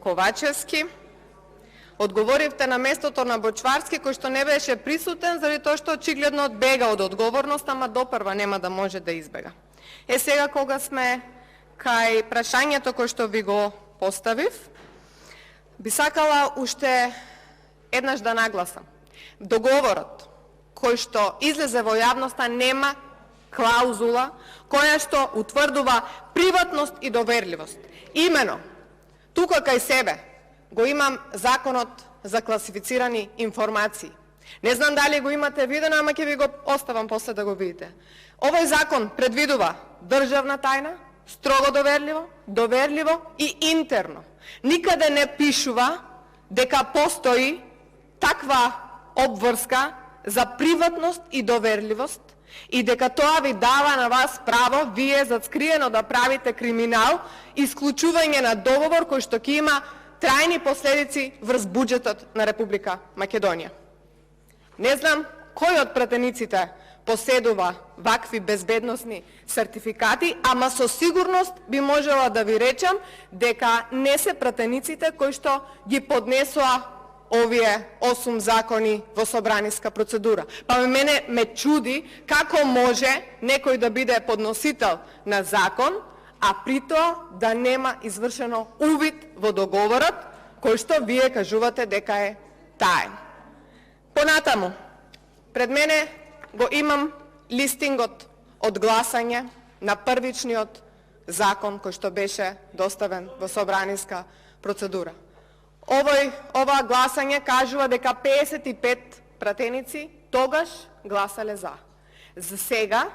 Ковачевски. Одговоривте на местото на Бочварски, кој што не беше присутен, заради тоа што очигледно бега од одговорност, ама допрва нема да може да избега. Сега кога сме кај прашањето кој што ви го поставив, би сакала уште еднаш да нагласам. Договорот кој што излезе во јавноста нема клаузула која што утврдува приватност и доверливост. Имено, тука кај себе го имам Законот за класифицирани информации. Не знам дали го имате видено, ама ќе ви го оставам после да го видите. Овој закон предвидува државна тајна, строго доверливо и интерно. Никаде не пишува дека постои таква обврска за приватност и доверливост и дека тоа ви дава на вас право, вие зацкриено да правите криминал, исклучување на договор кој што ќе има трајни последици врз буџетот на Република Македонија. Не знам кој од пратениците поседува вакви безбедносни сертификати, ама со сигурност би можела да ви речам дека не се пратениците кои што ги поднесоа овие 8 закони во собраниска процедура. Па мене ме чуди како може некој да биде подносител на закон, а притоа да нема извршено увид во договорот, кој што вие кажувате дека е таен. Понатаму, пред мене го имам листингот од гласање на првичниот закон кој што беше доставен во собраниска процедура. Ова гласање кажува дека 55 пратеници тогаш гласале за. За сега,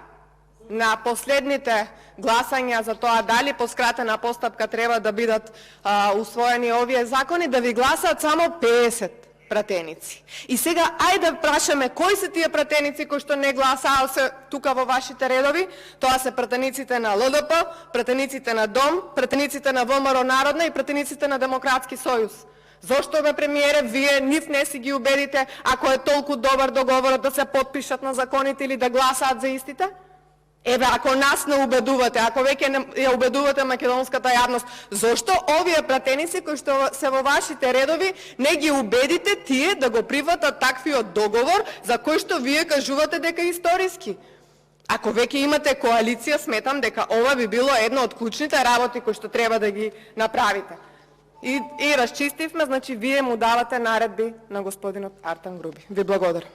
на последните гласања за тоа дали по скратена постапка треба да бидат усвоени овие закони, да ви гласаат само 50 пратеници. И сега, ајде да прашаме кои се тие пратеници кои што не гласаа се тука во вашите редови. Тоа се пратениците на ЛДП, пратениците на ДОМ, пратениците на ВМРО Народна и пратениците на Демократски сојуз. Зошто, бе, премиере, вие нив не си ги убедите, ако е толку добар договорот, да се потпишат на законите или да гласаат за истите? Еве, ако нас не убедувате, ако веќе ја убедувате македонската јавност, зошто овие пратеници кои што се во вашите редови не ги убедите тие да го прифатат таквиот договор за кој што вие кажувате дека е историски? Ако веќе имате коалиција, сметам дека ова би било една од клучните работи кои што треба да ги направите. И расчистивме, значи вие му давате наредби на господинот Артан Груби. Ви благодарам.